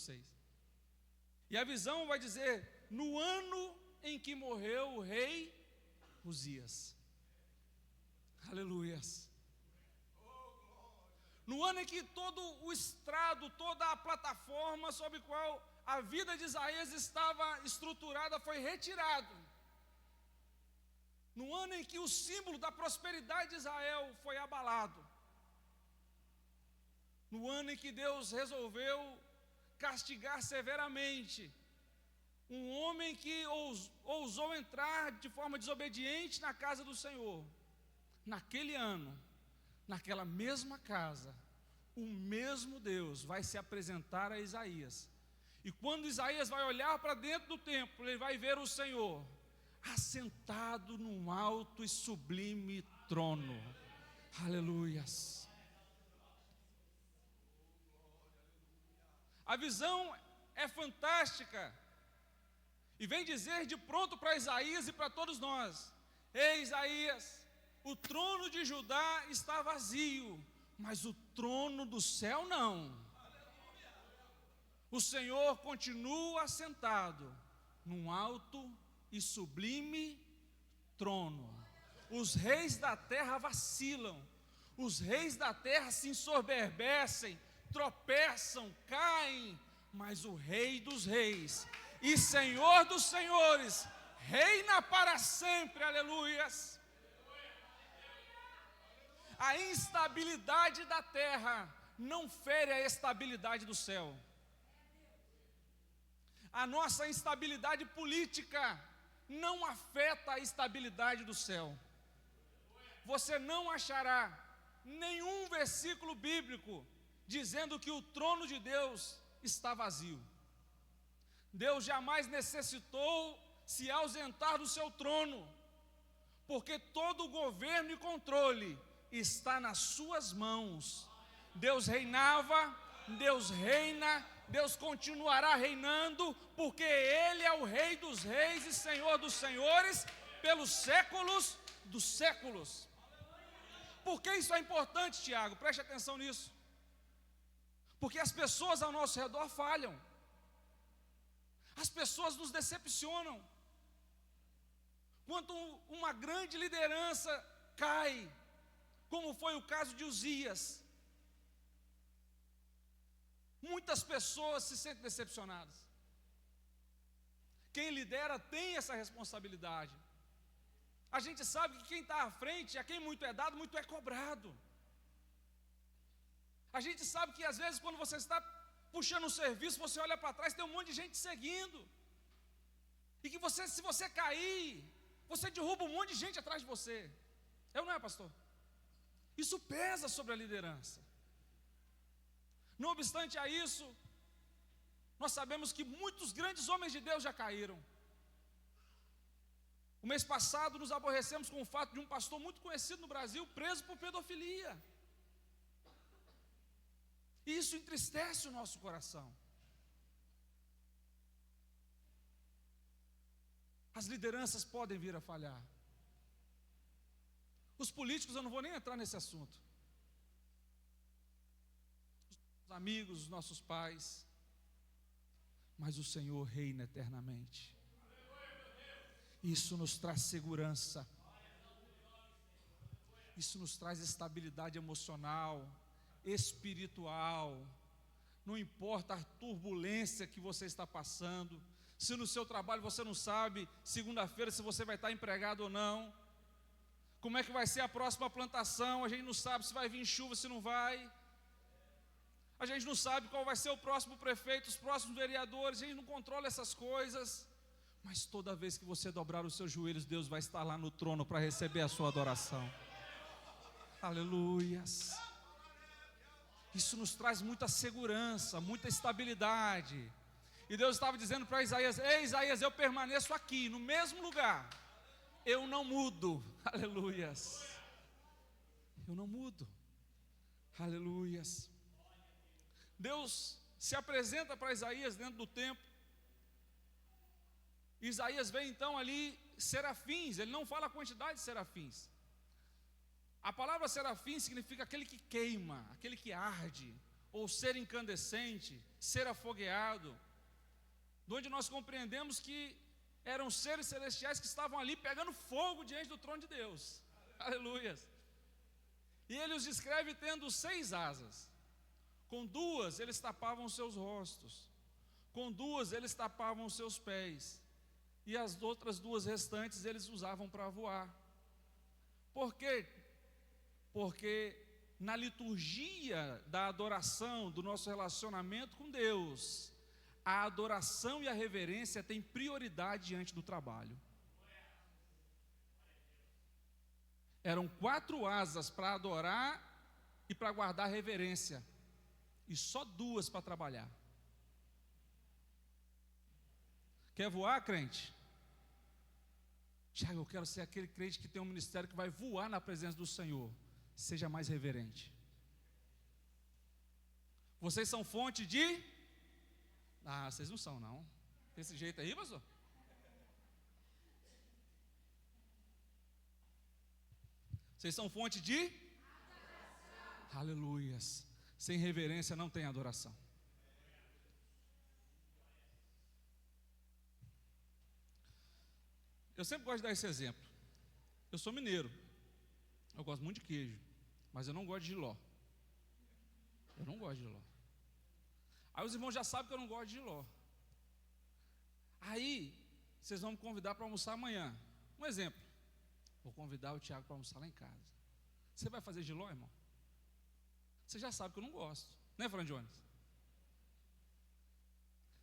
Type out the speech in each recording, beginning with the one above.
6. E a visão vai dizer: no ano em que morreu o rei Uzias. Aleluias. No ano em que todo o estrado, toda a plataforma sobre a qual a vida de Isaías estava estruturada foi retirado. No ano em que o símbolo da prosperidade de Israel foi abalado. No ano em que Deus resolveu castigar severamente um homem que ousou entrar de forma desobediente na casa do Senhor. Naquele ano, naquela mesma casa, o mesmo Deus vai se apresentar a Isaías. E quando Isaías vai olhar para dentro do templo, ele vai ver o Senhor assentado num alto e sublime trono. Aleluias. A visão é fantástica e vem dizer de pronto para Isaías e para todos nós: ei, Isaías, o trono de Judá está vazio, mas o trono do céu não. O Senhor continua assentado num alto e sublime trono. Os reis da terra vacilam, os reis da terra se ensoberbecem, tropeçam, caem, mas o Rei dos reis e Senhor dos senhores reina para sempre. Aleluias. A instabilidade da terra não fere a estabilidade do céu. A nossa instabilidade política não afeta a estabilidade do céu. Você não achará nenhum versículo bíblico dizendo que o trono de Deus está vazio. Deus jamais necessitou se ausentar do seu trono, porque todo o governo e controle está nas suas mãos. Deus reinava, Deus reina, Deus continuará reinando, porque Ele é o Rei dos reis e Senhor dos senhores, pelos séculos dos séculos. Por que isso é importante, Tiago? Preste atenção nisso. Porque as pessoas ao nosso redor falham, as pessoas nos decepcionam. Quando uma grande liderança cai, como foi o caso de Uzias, muitas pessoas se sentem decepcionadas. Quem lidera tem essa responsabilidade. A gente sabe que quem está à frente, a quem muito é dado, muito é cobrado. A gente sabe que às vezes quando você está puxando um serviço, você olha para trás, tem um monte de gente seguindo. E que você, se você cair, você derruba um monte de gente atrás de você. É ou não é, pastor? Isso pesa sobre a liderança. Não obstante a isso, nós sabemos que muitos grandes homens de Deus já caíram. O mês passado nos aborrecemos com o fato de um pastor muito conhecido no Brasil preso por pedofilia. E isso entristece o nosso coração. As lideranças podem vir a falhar. Os políticos, eu não vou nem entrar nesse assunto. Os amigos, os nossos pais. Mas o Senhor reina eternamente. Isso nos traz segurança. Isso nos traz estabilidade emocional, espiritual. Não importa a turbulência que você está passando. Se no seu trabalho você não sabe segunda-feira se você vai estar empregado ou não, como é que vai ser a próxima plantação, a gente não sabe se vai vir chuva, se não vai, a gente não sabe qual vai ser o próximo prefeito, os próximos vereadores, a gente não controla essas coisas, mas toda vez que você dobrar os seus joelhos, Deus vai estar lá no trono para receber a sua adoração. Aleluias. Isso nos traz muita segurança, muita estabilidade. E Deus estava dizendo para Isaías: ei, Isaías, eu permaneço aqui, no mesmo lugar. Eu não mudo. Aleluias. Eu não mudo. Aleluias. Deus se apresenta para Isaías dentro do templo. Isaías vê então ali serafins. Ele não fala a quantidade de serafins. A palavra serafim significa aquele que queima, aquele que arde, ou ser incandescente, ser afogueado, onde nós compreendemos que eram seres celestiais que estavam ali pegando fogo diante do trono de Deus. Aleluias. E ele os descreve tendo 6 asas. Com 2 eles tapavam os seus rostos, com 2 eles tapavam os seus pés, e as outras 2 restantes eles usavam para voar. Por quê? Porque na liturgia da adoração, do nosso relacionamento com Deus, a adoração e a reverência têm prioridade diante do trabalho. Eram 4 asas para adorar e para guardar reverência, e só 2 para trabalhar. Quer voar, crente? Tiago, eu quero ser aquele crente que tem um ministério que vai voar na presença do Senhor. Seja mais reverente. Vocês são fonte de... vocês não são, não. Desse jeito aí, pastor? Vocês são fonte de... adoração. Aleluias. Sem reverência não tem adoração. Eu sempre gosto de dar esse exemplo. Eu sou mineiro. Eu gosto muito de queijo, mas eu não gosto de jiló. Eu não gosto de jiló. Aí os irmãos já sabem que eu não gosto de jiló. Aí, vocês vão me convidar para almoçar amanhã. Um exemplo. Vou convidar o Tiago para almoçar lá em casa. Você vai fazer jiló, irmão? Você já sabe que eu não gosto. Né, Fran Jones?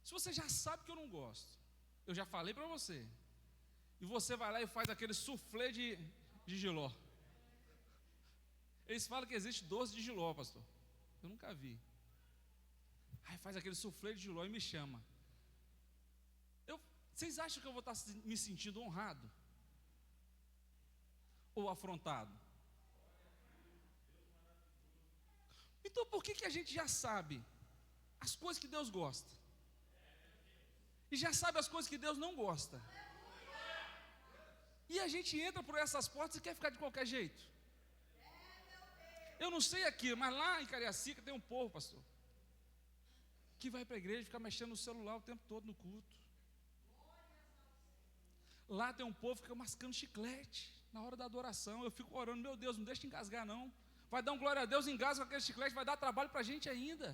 Se você já sabe que eu não gosto, eu já falei para você, e você vai lá e faz aquele soufflé de jiló. Eles falam que existe doce de jiló, pastor. Eu nunca vi. Aí faz aquele soufflé de jiló e me chama. Vocês acham que eu vou estar me sentindo honrado? Ou afrontado? Então por que a gente já sabe as coisas que Deus gosta? E já sabe as coisas que Deus não gosta? E a gente entra por essas portas e quer ficar de qualquer jeito. Eu não sei aqui, mas lá em Cariacica tem um povo, pastor, que vai para a igreja e fica mexendo no celular o tempo todo no culto. Lá tem um povo que fica mascando chiclete na hora da adoração. Eu fico orando, meu Deus, não deixa engasgar não. Vai dar um glória a Deus, engasga com aquele chiclete, vai dar trabalho para a gente ainda.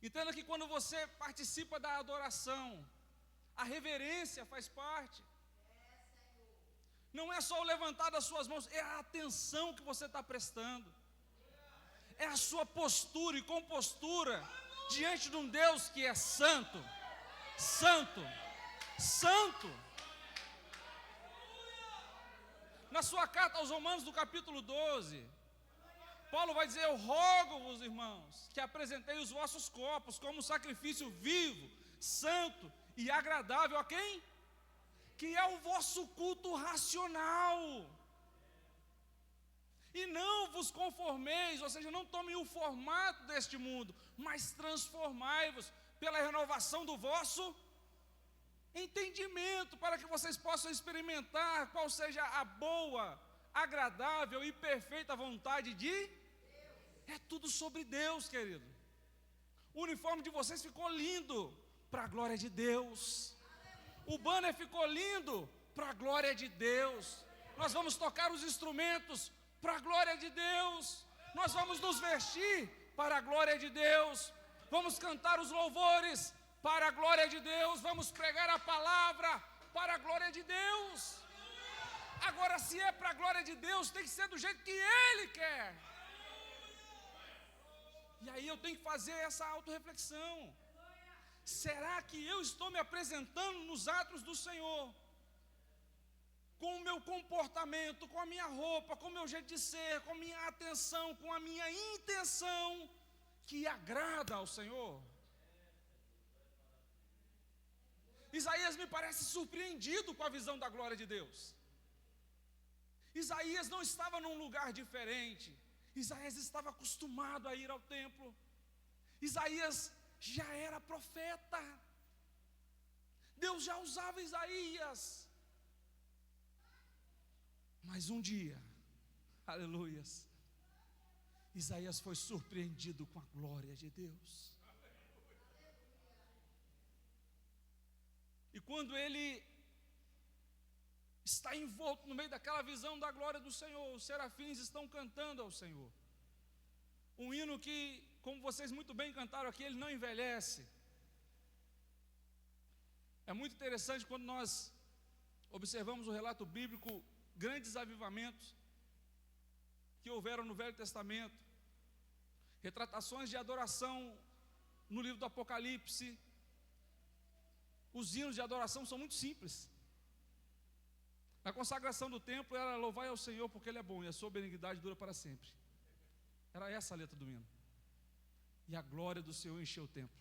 Entenda que quando você participa da adoração, a reverência faz parte. Não é só o levantar das suas mãos, é a atenção que você está prestando. É a sua postura e compostura diante de um Deus que é santo, santo, santo. Na sua carta aos Romanos, do capítulo 12, Paulo vai dizer: eu rogo-vos, irmãos, que apresentei os vossos corpos como um sacrifício vivo, santo e agradável a quem? Que é o vosso culto racional. E não vos conformeis, ou seja, não tomem o formato deste mundo, mas transformai-vos pela renovação do vosso entendimento, para que vocês possam experimentar qual seja a boa, agradável e perfeita vontade de Deus. É tudo sobre Deus, querido. O uniforme de vocês ficou lindo para a glória de Deus. O banner ficou lindo para a glória de Deus. Nós vamos tocar os instrumentos para a glória de Deus. Nós vamos nos vestir para a glória de Deus. Vamos cantar os louvores para a glória de Deus. Vamos pregar a palavra para a glória de Deus. Agora, se é para a glória de Deus, tem que ser do jeito que Ele quer. E aí eu tenho que fazer essa autorreflexão. Será que eu estou me apresentando nos atos do Senhor, com o meu comportamento, com a minha roupa, com o meu jeito de ser, com a minha atenção, com a minha intenção, que agrada ao Senhor? Isaías me parece surpreendido com a visão da glória de Deus. Isaías não estava num lugar diferente. Isaías estava acostumado a ir ao templo. Isaías já era profeta. Deus já usava Isaías. Mas um dia, aleluias, Isaías foi surpreendido com a glória de Deus. E quando ele está envolto no meio daquela visão da glória do Senhor, os serafins estão cantando ao Senhor. Um hino que, como vocês muito bem cantaram aqui, ele não envelhece. É muito interessante quando nós observamos o relato bíblico, grandes avivamentos que houveram no Velho Testamento, retratações de adoração no livro do Apocalipse. Os hinos de adoração são muito simples. Na consagração do templo era louvai ao Senhor porque Ele é bom e a sua benignidade dura para sempre. Era essa a letra do hino. E a glória do Senhor encheu o templo.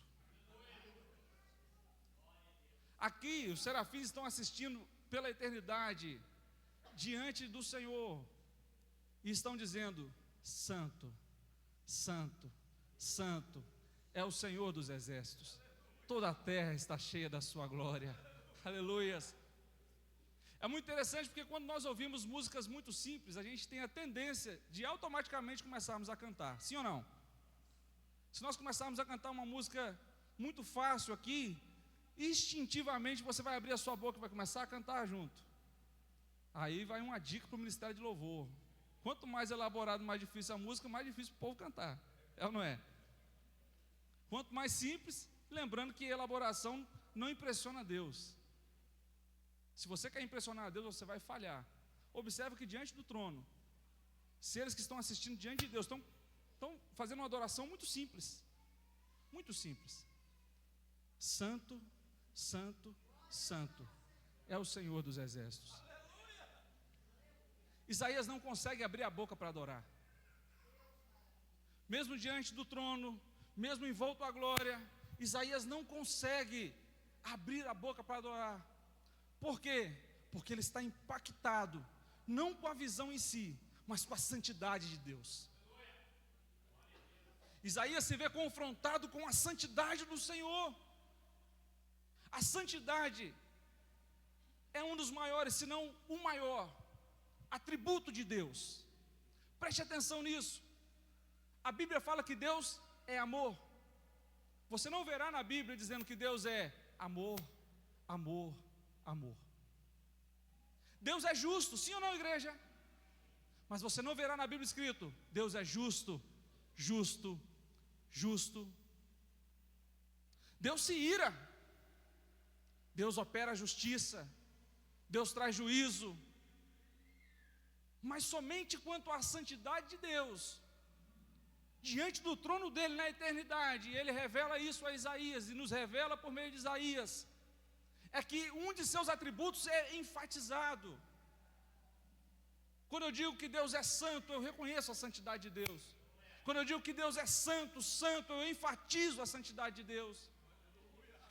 Aqui os serafins estão assistindo pela eternidade diante do Senhor e estão dizendo: Santo, Santo, Santo é o Senhor dos exércitos. Toda a terra está cheia da sua glória. Aleluias. É muito interessante porque quando nós ouvimos músicas muito simples, a gente tem a tendência de automaticamente começarmos a cantar. Sim ou não? Se nós começarmos a cantar uma música muito fácil aqui, instintivamente você vai abrir a sua boca e vai começar a cantar junto. Aí vai uma dica para o Ministério de Louvor. Quanto mais elaborado, mais difícil a música, mais difícil o povo cantar. É ou não é? Quanto mais simples, lembrando que elaboração não impressiona Deus. Se você quer impressionar a Deus, você vai falhar. Observe que diante do trono, seres que estão assistindo diante de Deus estão fazendo uma adoração muito simples. Muito simples. Santo, Santo, Santo é o Senhor dos exércitos. Isaías não consegue abrir a boca para adorar. Mesmo diante do trono, mesmo envolto à glória, Isaías não consegue abrir a boca para adorar. Por quê? Porque ele está impactado, não com a visão em si, mas com a santidade de Deus. Isaías se vê confrontado com a santidade do Senhor. A santidade é um dos maiores, se não o maior atributo de Deus. Preste atenção nisso. A Bíblia fala que Deus é amor. Você não verá na Bíblia dizendo que Deus é amor, amor, amor. Deus é justo, sim ou não, igreja? Mas você não verá na Bíblia escrito: Deus é justo, justo, justo. Deus se ira, Deus opera a justiça, Deus traz juízo. Mas somente quanto à santidade de Deus, diante do trono dele na eternidade, ele revela isso a Isaías e nos revela por meio de Isaías, é que um de seus atributos é enfatizado. Quando eu digo que Deus é santo, eu reconheço a santidade de Deus. Quando eu digo que Deus é santo, santo, eu enfatizo a santidade de Deus.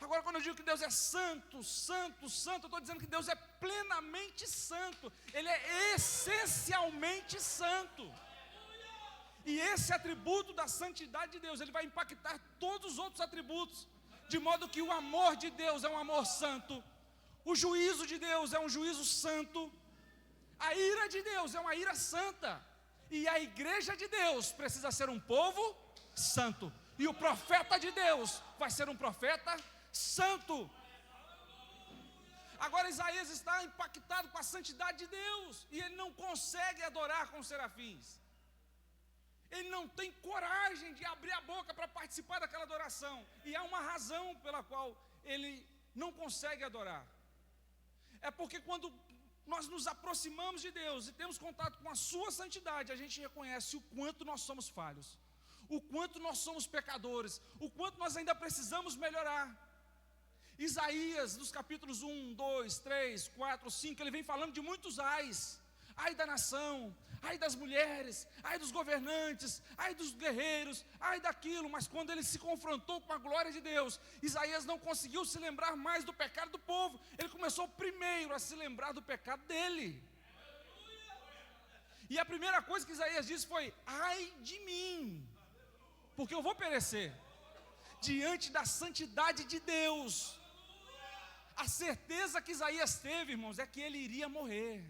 Agora, quando eu digo que Deus é santo, santo, santo, eu estou dizendo que Deus é plenamente santo. Ele é essencialmente santo. E esse atributo da santidade de Deus, ele vai impactar todos os outros atributos. De modo que o amor de Deus é um amor santo, o juízo de Deus é um juízo santo, a ira de Deus é uma ira santa, e a igreja de Deus precisa ser um povo santo, e o profeta de Deus vai ser um profeta santo. Agora Isaías está impactado com a santidade de Deus, e ele não consegue adorar com os serafins. Ele não tem coragem de abrir a boca para participar daquela adoração. E há uma razão pela qual ele não consegue adorar. É porque quando nós nos aproximamos de Deus e temos contato com a sua santidade, a gente reconhece o quanto nós somos falhos, o quanto nós somos pecadores, o quanto nós ainda precisamos melhorar. Isaías, nos capítulos 1, 2, 3, 4, 5, ele vem falando de muitos ais. Ai da nação, ai das mulheres, ai dos governantes, ai dos guerreiros, ai daquilo. Mas quando ele se confrontou com a glória de Deus, Isaías não conseguiu se lembrar mais do pecado do povo. Ele começou primeiro a se lembrar do pecado dele. E a primeira coisa que Isaías disse foi: ai de mim, porque eu vou perecer. Diante da santidade de Deus, a certeza que Isaías teve, irmãos, é que ele iria morrer.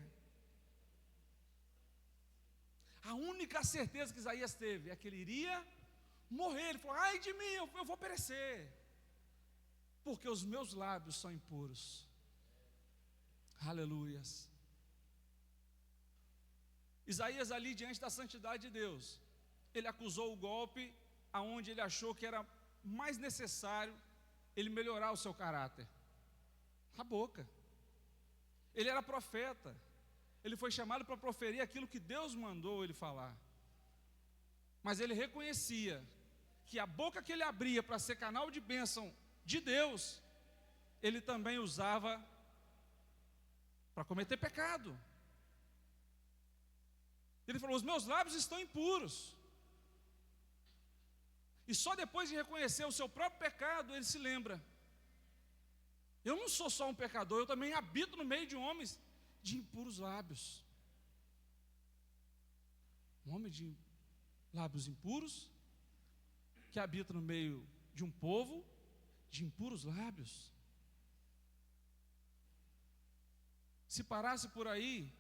A única certeza que Isaías teve é que ele iria morrer. Ele falou: ai de mim, eu vou perecer, porque os meus lábios são impuros. Aleluias. Isaías ali diante da santidade de Deus, ele acusou o golpe aonde ele achou que era mais necessário ele melhorar o seu caráter. A boca. Ele era profeta. Ele foi chamado para proferir aquilo que Deus mandou ele falar. Mas ele reconhecia que a boca que ele abria para ser canal de bênção de Deus, ele também usava para cometer pecado. Ele falou: os meus lábios estão impuros. E só depois de reconhecer o seu próprio pecado, ele se lembra: eu não sou só um pecador, eu também habito no meio de homens de impuros lábios. Um homem de lábios impuros, que habita no meio de um povo de impuros lábios. Se parasse por aí,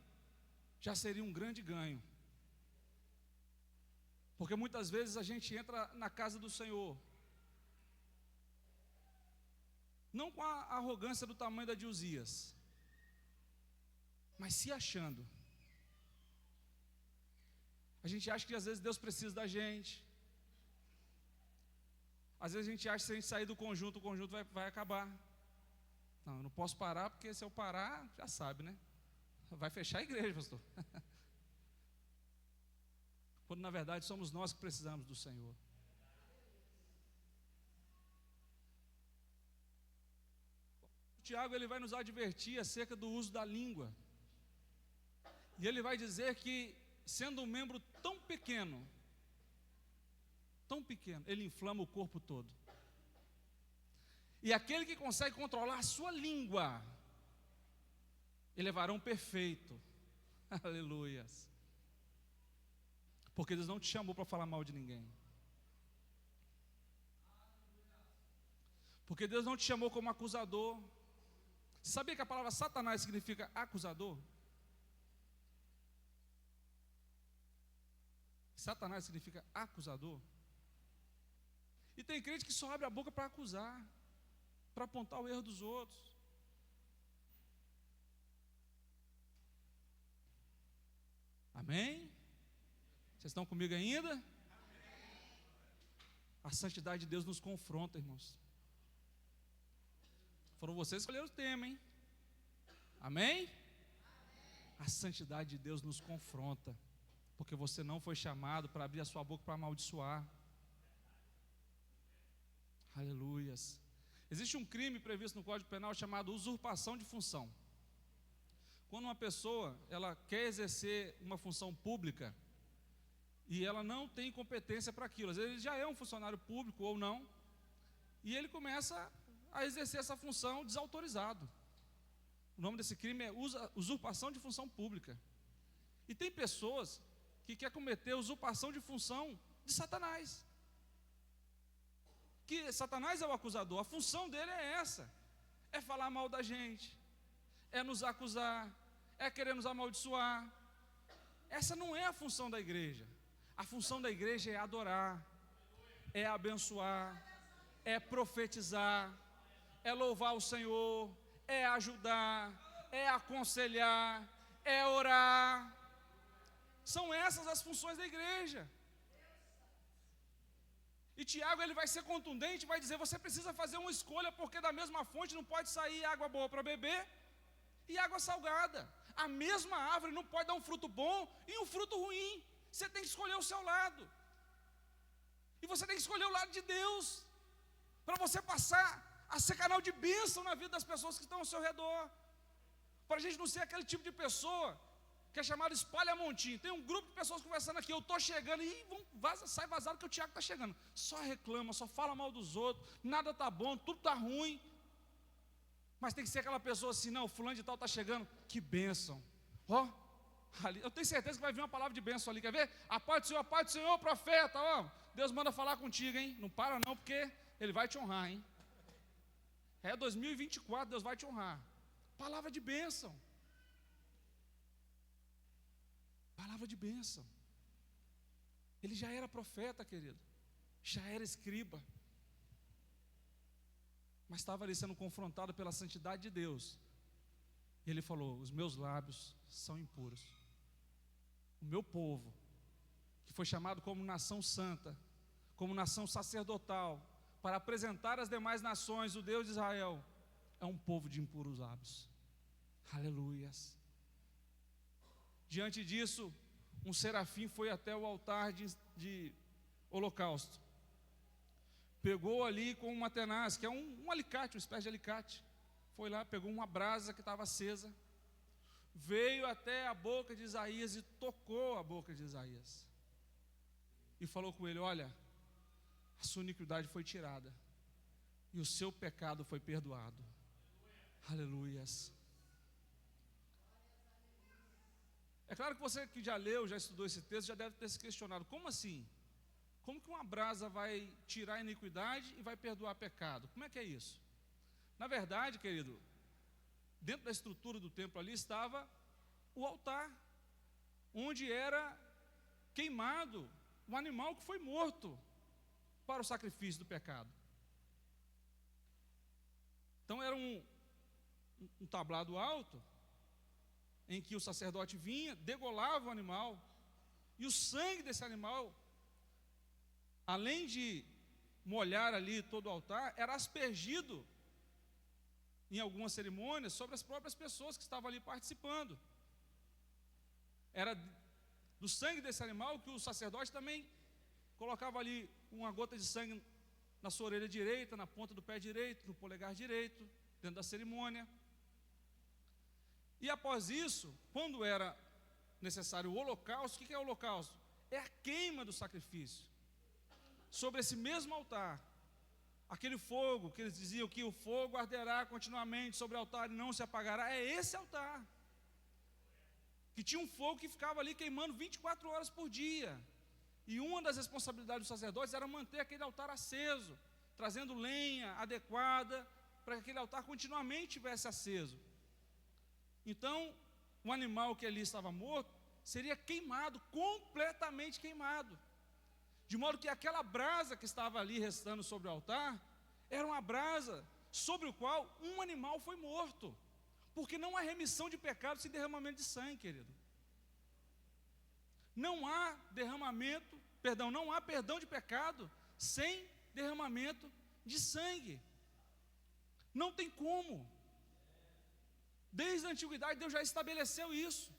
já seria um grande ganho. Porque muitas vezes a gente entra na casa do Senhor, não com a arrogância do tamanho da de Uzias, mas se achando. A gente acha que às vezes Deus precisa da gente. Às vezes a gente acha que se a gente sair do conjunto, o conjunto vai acabar. Não, eu não posso parar, porque se eu parar, já sabe, né? Vai fechar a igreja, pastor. Quando na verdade somos nós que precisamos do Senhor. O Tiago, ele vai nos advertir acerca do uso da língua. E ele vai dizer que, sendo um membro tão pequeno, ele inflama o corpo todo. E aquele que consegue controlar a sua língua, ele é varão perfeito. Aleluias. Porque Deus não te chamou para falar mal de ninguém. Porque Deus não te chamou como acusador. Você sabia que a palavra Satanás significa acusador? Satanás significa acusador. E tem crente que só abre a boca para acusar, para apontar o erro dos outros. Amém? Vocês estão comigo ainda? Amém. A santidade de Deus nos confronta, irmãos. Foram vocês que escolheram o tema, hein? Amém? Amém? A santidade de Deus nos confronta, porque você não foi chamado para abrir a sua boca para amaldiçoar. Aleluias. Existe um crime previsto no Código Penal chamado usurpação de função. Quando uma pessoa, ela quer exercer uma função pública e ela não tem competência para aquilo, às vezes ele já é um funcionário público ou não, e ele começa a exercer essa função desautorizado. O nome desse crime é usurpação de função pública. E tem pessoas que querem cometer usurpação de função de Satanás. Que Satanás é o acusador, a função dele é essa: é falar mal da gente, é nos acusar, é querer nos amaldiçoar. Essa não é a função da igreja. A função da igreja é adorar, é abençoar, é profetizar, é louvar o Senhor, é ajudar, é aconselhar, é orar. São essas as funções da igreja. E Tiago, ele vai ser contundente, vai dizer: você precisa fazer uma escolha, porque da mesma fonte não pode sair água boa para beber e água salgada. A mesma árvore não pode dar um fruto bom e um fruto ruim. Você tem que escolher o seu lado. E você tem que escolher o lado de Deus, para você passar a ser canal de bênção na vida das pessoas que estão ao seu redor. Para a gente não ser aquele tipo de pessoa que é chamado espalha-montinho. Tem um grupo de pessoas conversando aqui: eu estou chegando, e sai vazado que o Tiago está chegando. Só reclama, só fala mal dos outros, nada está bom, tudo está ruim. Mas tem que ser aquela pessoa assim: não, fulano de tal está chegando, que bênção. Ó, ali, eu tenho certeza que vai vir uma palavra de bênção ali, quer ver? A paz do Senhor, profeta, ó, Deus manda falar contigo, hein? Não para não, porque Ele vai te honrar, hein? É 2024, Deus vai te honrar. Palavra de bênção. Palavra de bênção. Ele já era profeta, querido, já era escriba, mas estava ali sendo confrontado pela santidade de Deus. E ele falou: os meus lábios são impuros. O meu povo, que foi chamado como nação santa, como nação sacerdotal, para apresentar às demais nações o Deus de Israel, é um povo de impuros lábios. Aleluias. Diante disso, um serafim foi até o altar de holocausto, pegou ali com uma tenaz, que é um alicate, uma espécie de alicate, foi lá, pegou uma brasa que estava acesa, veio até a boca de Isaías e tocou a boca de Isaías, e falou com ele: olha, a sua iniquidade foi tirada, e o seu pecado foi perdoado. Aleluias. É claro que você que já leu, já estudou esse texto, já deve ter se questionado: como assim? Como que uma brasa vai tirar a iniquidade e vai perdoar pecado? Como é que é isso? Na verdade, querido, dentro da estrutura do templo ali estava o altar, onde era queimado o animal que foi morto para o sacrifício do pecado. Então era um tablado alto, em que o sacerdote vinha, degolava o animal, e o sangue desse animal, além de molhar ali todo o altar, era aspergido em algumas cerimônias sobre as próprias pessoas que estavam ali participando. Era do sangue desse animal que o sacerdote também colocava ali uma gota de sangue na sua orelha direita, na ponta do pé direito, no polegar direito, dentro da cerimônia. E após isso, quando era necessário o holocausto, o que é o holocausto? É a queima do sacrifício. Sobre esse mesmo altar, aquele fogo que eles diziam que o fogo arderá continuamente sobre o altar e não se apagará, é esse altar, que tinha um fogo que ficava ali queimando 24 horas por dia. E uma das responsabilidades dos sacerdotes era manter aquele altar aceso, trazendo lenha adequada, para que aquele altar continuamente estivesse aceso. Então, o animal que ali estava morto seria queimado, completamente queimado, de modo que aquela brasa que estava ali restando sobre o altar era uma brasa sobre o qual um animal foi morto, porque não há remissão de pecado sem derramamento de sangue, querido. Não há não há perdão de pecado sem derramamento de sangue. Não tem como. Desde a antiguidade Deus já estabeleceu isso.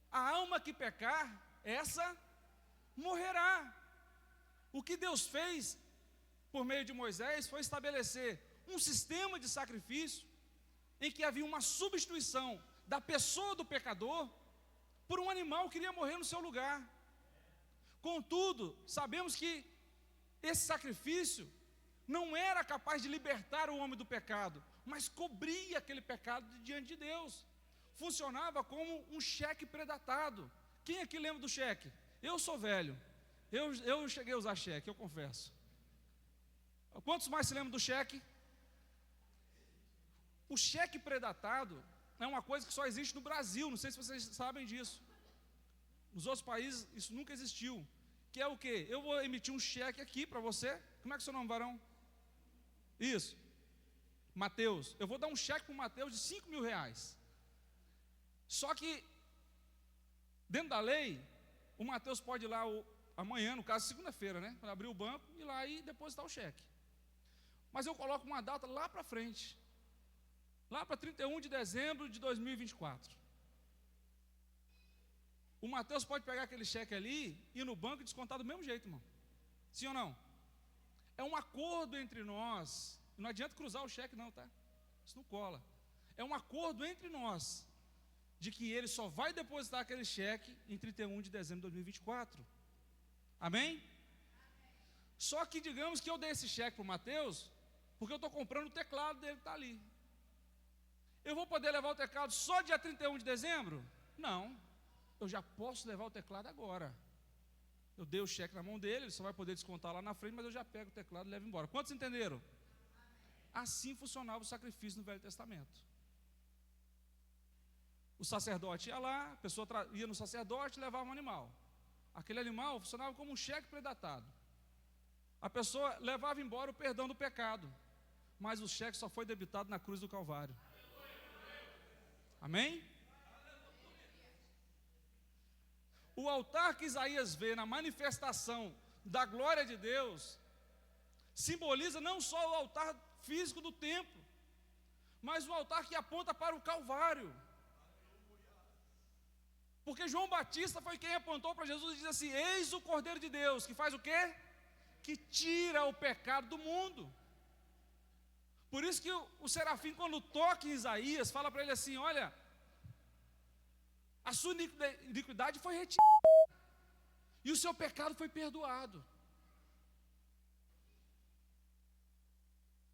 A alma que pecar, essa morrerá. O que Deus fez por meio de Moisés foi estabelecer um sistema de sacrifício em que havia uma substituição da pessoa do pecador por um animal que iria morrer no seu lugar. Contudo, sabemos que esse sacrifício não era capaz de libertar o homem do pecado, mas cobria aquele pecado diante de Deus. Funcionava como um cheque predatado. Quem aqui lembra do cheque? Eu sou velho. Eu cheguei a usar cheque, eu confesso. Quantos mais se lembram do cheque? O cheque predatado é uma coisa que só existe no Brasil, não sei se vocês sabem disso. Nos outros países isso nunca existiu. Que é o quê? Eu vou emitir um cheque aqui para você. Como é que é o seu nome, varão? Isso. Mateus. Eu vou dar um cheque para o Mateus de 5 mil reais. Só que, dentro da lei, o Mateus pode ir lá amanhã, no caso segunda-feira, né? Quando abrir o banco, ir lá e depositar o cheque. Mas eu coloco uma data lá para frente. Lá para 31 de dezembro de 2024. O Mateus pode pegar aquele cheque ali, ir no banco e descontar do mesmo jeito, irmão. Sim ou não? É um acordo entre nós. Não adianta cruzar o cheque não, tá? Isso não cola. É um acordo entre nós, de que ele só vai depositar aquele cheque em 31 de dezembro de 2024. Amém? Só que digamos que eu dei esse cheque para o Mateus, porque eu estou comprando o teclado dele que está ali. Eu vou poder levar o teclado só dia 31 de dezembro? Não. Eu já posso levar o teclado agora. Eu dei o cheque na mão dele, ele só vai poder descontar lá na frente, mas eu já pego o teclado e levo embora. Quantos entenderam? Assim funcionava o sacrifício no Velho Testamento. O sacerdote ia lá, a pessoa ia no sacerdote e levava um animal. aquele animal funcionava como um cheque predatado. A pessoa levava embora o perdão do pecado, mas o cheque só foi debitado na cruz do Calvário. Amém? O altar que Isaías vê na manifestação da glória de Deus simboliza não só o altar físico do templo, mas o altar que aponta para o Calvário. Porque João Batista foi quem apontou para Jesus e disse assim: eis o Cordeiro de Deus, que faz o quê? Que tira o pecado do mundo. Por isso que o serafim, quando toca em Isaías, fala para ele assim: olha, a sua iniquidade foi retirada, e o seu pecado foi perdoado.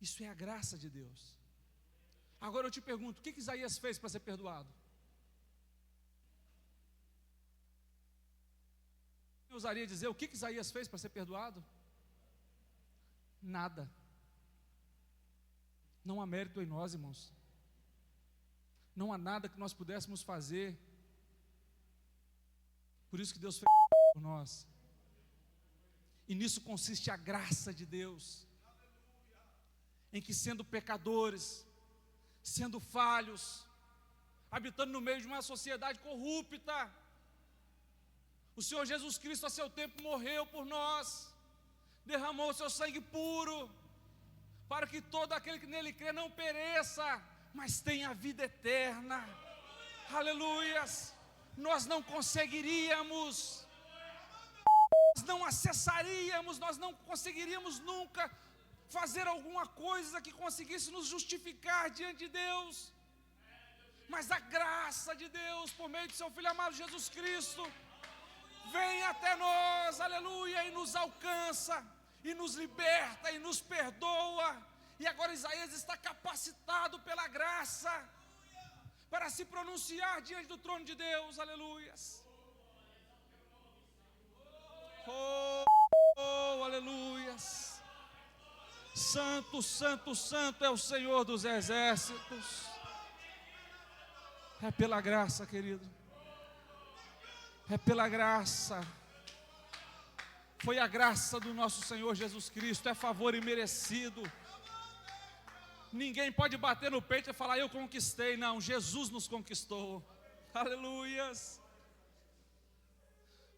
Isso é a graça de Deus. Agora eu te pergunto, o que Isaías fez para ser perdoado? Eu ousaria dizer, o que Isaías fez para ser perdoado? Nada. Não há mérito em nós, irmãos. Não há nada que nós pudéssemos fazer. Por isso que Deus fez por nós. E nisso consiste a graça de Deus, em que, sendo pecadores, sendo falhos, habitando no meio de uma sociedade corrupta, o Senhor Jesus Cristo a seu tempo morreu por nós, derramou o seu sangue puro, para que todo aquele que nele crê não pereça, mas tenha vida eterna. Aleluias! Nós não conseguiríamos, nós não acessaríamos, nós não conseguiríamos nunca fazer alguma coisa que conseguisse nos justificar diante de Deus, mas a graça de Deus, por meio de seu Filho amado Jesus Cristo, vem até nós, aleluia, e nos alcança, e nos liberta, e nos perdoa. E agora Isaías está capacitado pela graça para se pronunciar diante do trono de Deus, aleluias. Oh, aleluias. Santo, santo, santo é o Senhor dos exércitos. É pela graça, querido. É pela graça. Foi a graça do nosso Senhor Jesus Cristo. É favor imerecido. Ninguém pode bater no peito e falar: eu conquistei. Não, Jesus nos conquistou. Aleluias.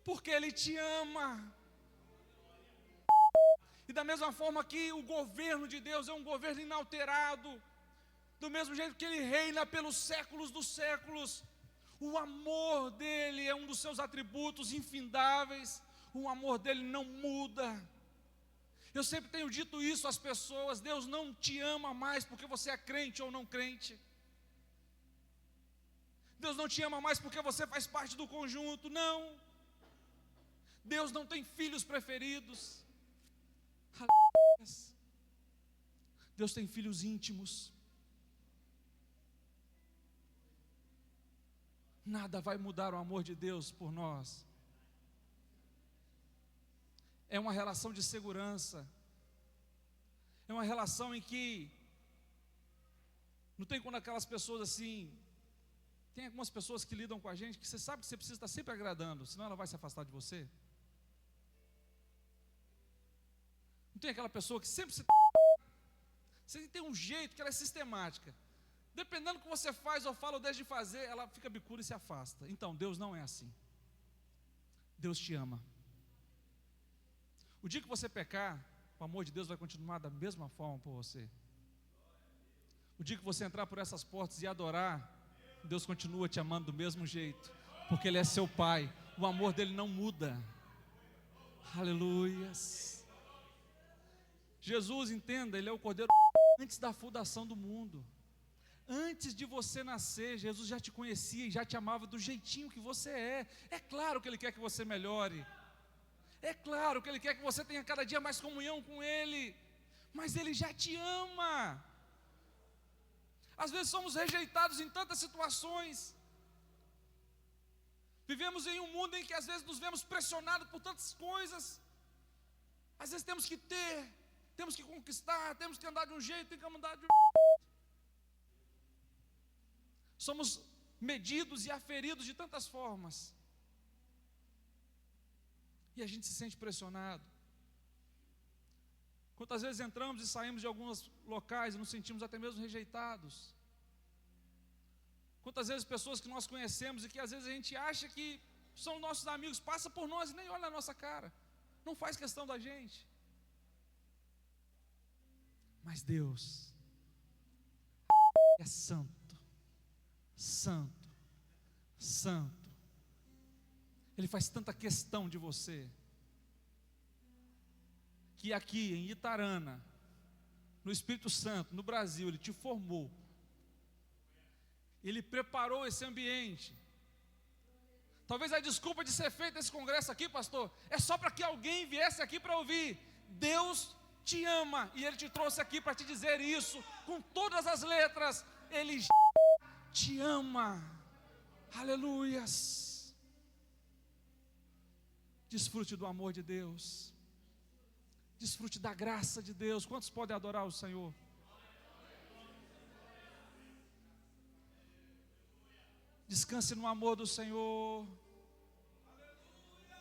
Porque Ele te ama. E da mesma forma que o governo de Deus é um governo inalterado, do mesmo jeito que Ele reina pelos séculos dos séculos, o amor dEle é um dos seus atributos infindáveis. O amor dEle não muda. Eu sempre tenho dito isso às pessoas: Deus não te ama mais porque você é crente ou não crente. Deus não te ama mais porque você faz parte do conjunto, não. Deus não tem filhos preferidos. Deus tem filhos íntimos. Nada vai mudar o amor de Deus por nós. É uma relação de segurança. É uma relação em que não tem quando aquelas pessoas assim. Tem algumas pessoas que lidam com a gente que você sabe que você precisa estar sempre agradando, senão ela vai se afastar de você. Não tem aquela pessoa que sempre você tem um jeito que ela é sistemática. Dependendo do que você faz ou fala ou deixa de fazer, ela fica bicuda e se afasta. Então, Deus não é assim. Deus te ama. O dia que você pecar, o amor de Deus vai continuar da mesma forma por você. O dia que você entrar por essas portas e adorar, Deus continua te amando do mesmo jeito, porque Ele é seu Pai. O amor dEle não muda. Aleluias. Jesus, entenda, Ele é o Cordeiro antes da fundação do mundo. Antes de você nascer, Jesus já te conhecia e já te amava do jeitinho que você é. É claro que Ele quer que você melhore. É claro que Ele quer que você tenha cada dia mais comunhão com Ele. Mas Ele já te ama. Às vezes somos rejeitados em tantas situações. Vivemos em um mundo em que às vezes nos vemos pressionados por tantas coisas. Às vezes temos que ter, temos que conquistar, temos que andar de um jeito, temos que andar de outro. Somos medidos e aferidos de tantas formas. E a gente se sente pressionado. Quantas vezes entramos e saímos de alguns locais e nos sentimos até mesmo rejeitados. Quantas vezes pessoas que nós conhecemos e que às vezes a gente acha que são nossos amigos, passa por nós e nem olha na nossa cara, não faz questão da gente. Mas Deus é santo, santo, santo. Ele faz tanta questão de você, que aqui em Itarana, no Espírito Santo, no Brasil, Ele te formou. Ele preparou esse ambiente. Talvez a desculpa de ser feito esse congresso aqui, pastor, é só para que alguém viesse aqui para ouvir. Deus te ama e Ele te trouxe aqui para te dizer isso, com todas as letras. Ele te ama. Aleluias. Desfrute do amor de Deus. Desfrute da graça de Deus. Quantos podem adorar o Senhor? Descanse no amor do Senhor.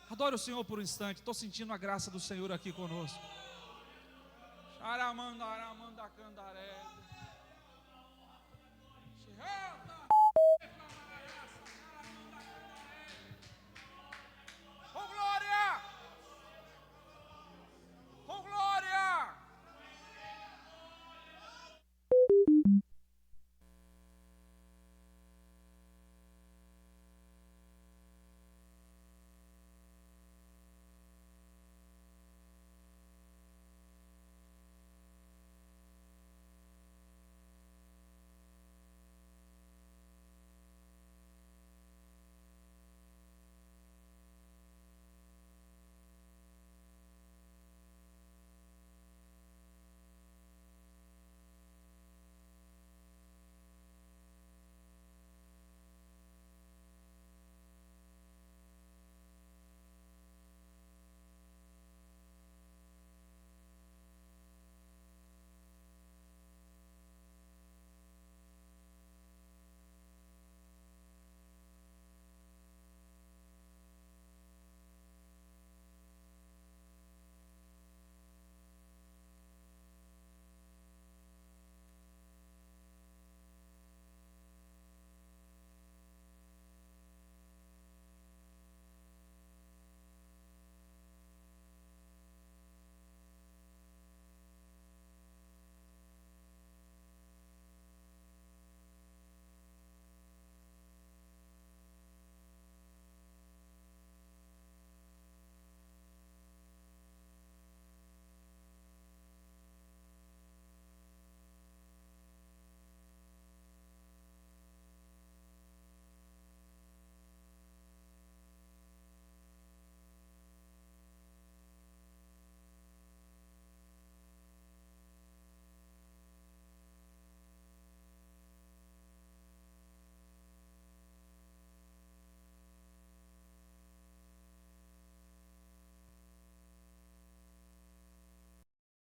Adore o Senhor por um instante. Estou sentindo a graça do Senhor aqui conosco. Aramanda, aramanda, candaré. Oh glória! Oh glória!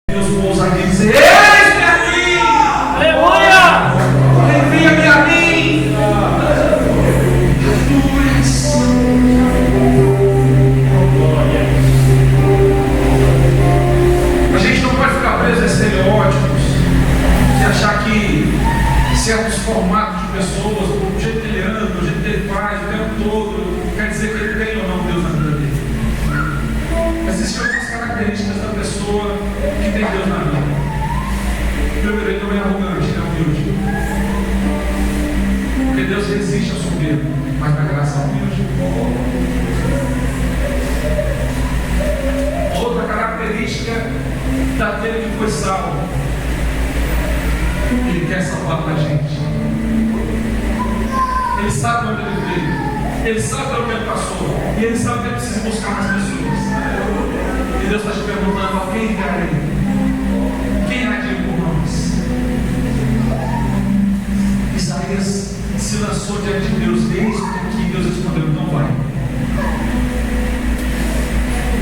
Deus pousa aqui e dizer: eis-me aqui! Aleluia! Envia-me a mim! A gente não pode ficar preso a estereótipos e achar que certos formatos de pessoas, do jeito que ele anda, do jeito que ele faz, o tempo todo, quer dizer que ele tem ou não Deus na vida dele. Existem algumas características da pessoa que tem Deus na vida. Primeiro, ele não é arrogante, ele é humilde. Porque Deus resiste ao soberbo, mas na graça ao humilde. Outra característica daquele que foi salvo: ele quer salvar a gente. Ele sabe onde ele veio, ele sabe onde ele passou, e ele sabe que ele precisa buscar mais pessoas. E Deus está te perguntando: a quem irei? Quem há de ir por nós? Isaías se lançou diante de Deus, desde que Deus respondeu: então vai.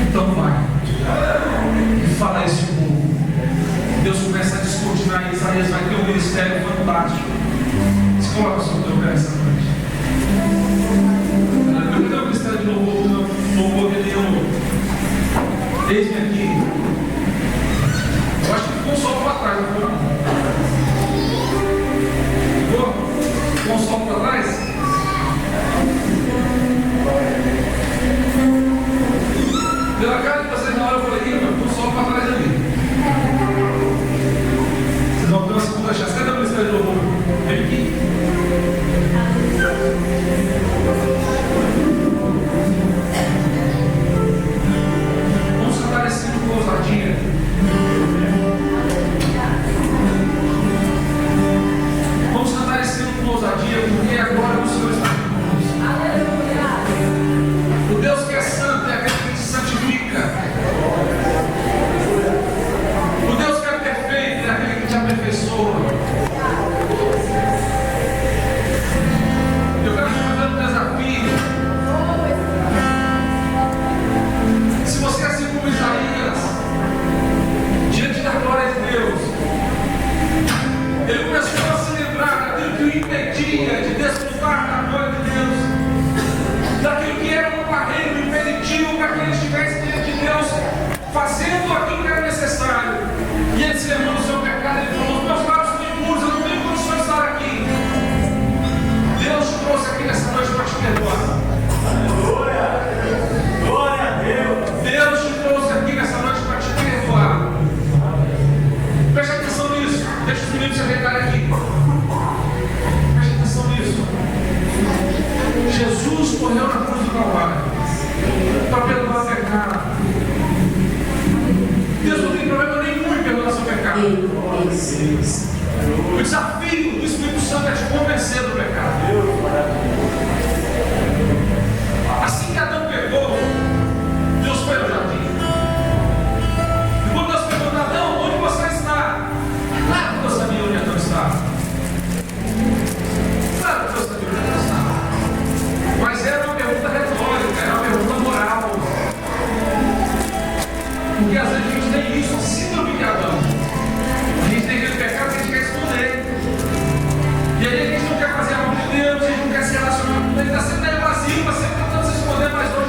Então vai. E fala isso ao povo. Deus começa a descortinar, e Isaías vai ter um ministério fantástico. Se coloca sobre o teu pé essa noite. Eu não tenho um ministério de louvor, não. Louvor que tem Eis-me aqui. Eu acho que ficou um sol para trás, não foi? Ficou um sol para trás? Pela cara de vocês, na hora eu falei, ficou um sol para trás ali. Vocês vão ter uma segunda chance. Cadê o Ministério do Louvor? Vem aqui. Vamos sentar esse com ousadia. Vamos cantar esse hino com ousadia, porque agora o Senhor está conosco. O Deus que é santo é aquele que te santifica. O Deus que é perfeito é aquele que te aperfeiçoa. Eu quero te fazer um desafio. Se você é assim como Isaías, diante da glória de Deus, ele começou a se lembrar daquilo que o impedia de desfrutar da glória de Deus, daquilo que era uma barreira, um impeditivo para que ele estivesse diante de Deus, fazendo aquilo que era necessário. E ele se lembrou do seu pecado, ele falou: os meus lábios são impuros, eu não tenho condições de estar aqui. Deus te trouxe aqui nessa noite para te perdoar. Glória a Deus. Deus te trouxe aqui nessa noite para te perdoar. Preste atenção nisso. Deixa os meninos se arregarem aqui. Preste atenção nisso. Jesus morreu na cruz do Calvário para perdoar pecado. Deus não tem problema nenhum em perdoar seu pecado. O desafio do Espírito Santo é te convencer do pecado. Assim que Adão pegou, Deus foi ao jardim. E quando Deus perguntou: Adão, onde você está? Claro que Deus sabia onde Adão estava. Claro que Deus sabia onde Adão estava. Mas era uma pergunta retórica, era uma pergunta moral. Porque às vezes a gente tem isso, a síndrome de Adão. A gente tem aquele pecado que a gente quer esconder. E aí a gente não quer fazer a mão de Deus, a gente não quer se relacionar com Ele, está sempre vazio, está sempre tentando se esconder, mas hoje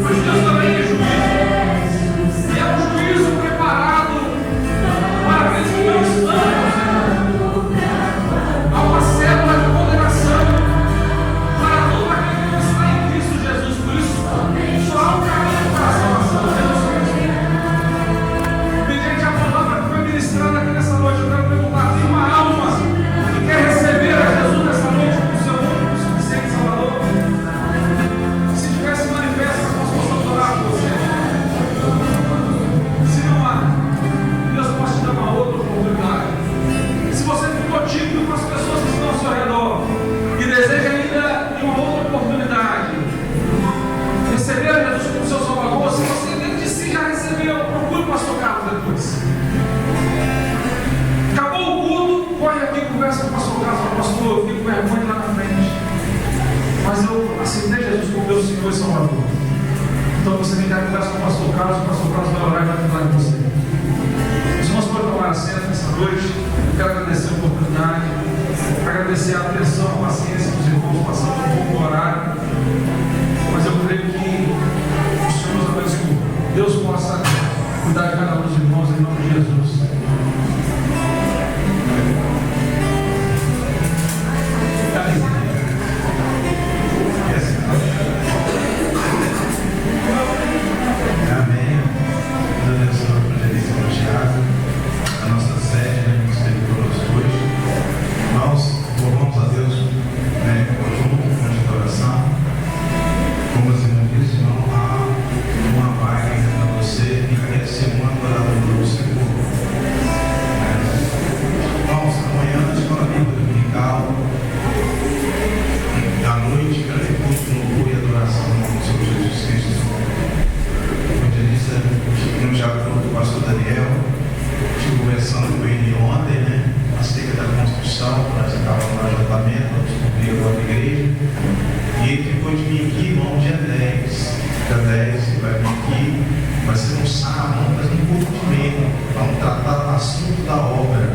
Mas Deus também é juiz. Então você vem cá conversa com o pastor Carlos vai orar e vai falar com você. Os irmãos podem tomar assento nessa noite. Eu quero agradecer a oportunidade, agradecer a atenção, a paciência dos irmãos, passando um pouco do horário. Mas eu creio que o Senhor nos abençoe. Deus possa cuidar de cada um dos irmãos em nome de Jesus. Amém. Deus abençoe a evangelista do Thiago, a nossa sede, que esteve conosco hoje. Nós louvamos a Deus, junto com a adoração. Como os irmãos disse, não há uma vaga para você e quer ser um adorador do Senhor. Irmãos, amanhã na escola bíblica dominical, à noite, grande culto de louvor e adoração no nome do Senhor Jesus Cristo. No diálogo do pastor Daniel, estive conversando com ele ontem, acerca da construção, nós estávamos no ajuntamento, vamos cumprir agora a igreja, e ele ficou de vir aqui, irmão, dia 10, ele vai vir aqui, vai ser um sábado, vamos fazer um culto de meio, vamos tratar do assunto da obra,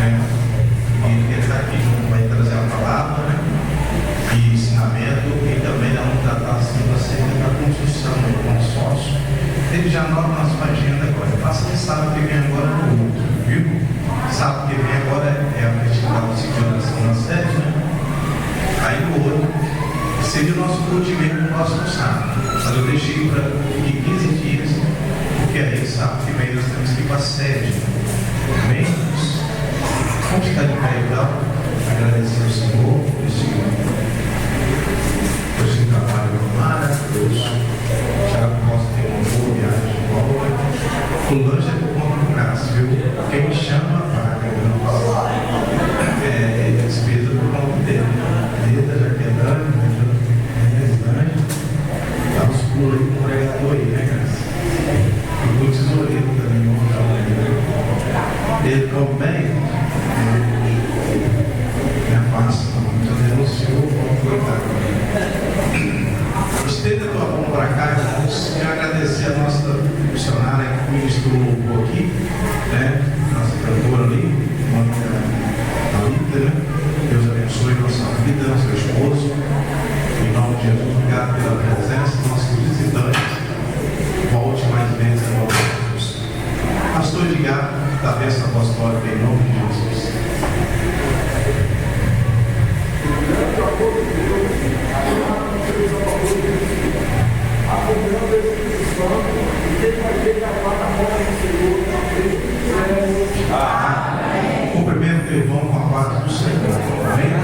e ele está aqui junto, vai trazer a palavra, e ensinamento, e também vamos tratar acerca da construção do consórcio. Ele já anota na sua agenda agora. Passa no sábado que vem agora no outro, viu? Sábado que vem agora é a festival de celebração na sede, Aí no outro seria o nosso culto no próximo sábado. Mas eu deixei para 15 dias, porque aí sábado que vem nós temos que ir para a sede. Amém? Vamos ficar de pé então, agradecer ao Senhor por esse trabalho maravilhoso. Tiago possa ter uma boa viagem de volta. O lanche é por conta do braço, viu? Quem chama paga, é despesa por conta dele. Leda, Jaquedane, Dani, dá uns pulos aí com o pregador aí, Graça? E o tesoureiro também, ele também me afasta, então denunciou, vamos cuidar. Estenda a tua mão para cá, irmãos. Quero agradecer a nossa missionária que ministrou aqui, nossa cantora ali, Alita, Deus abençoe a nossa vida, seu esposo. Em nome de Jesus, obrigado pela presença, nossos visitantes. Volte mais vezes em nome de Jesus. Pastor Edgar, da bênção apostólica, em nome de Jesus. A comunhão da Espírito e quem vai ver a plataforma do Senhor. Cumprimento teu irmão com a paz do Senhor. Amém?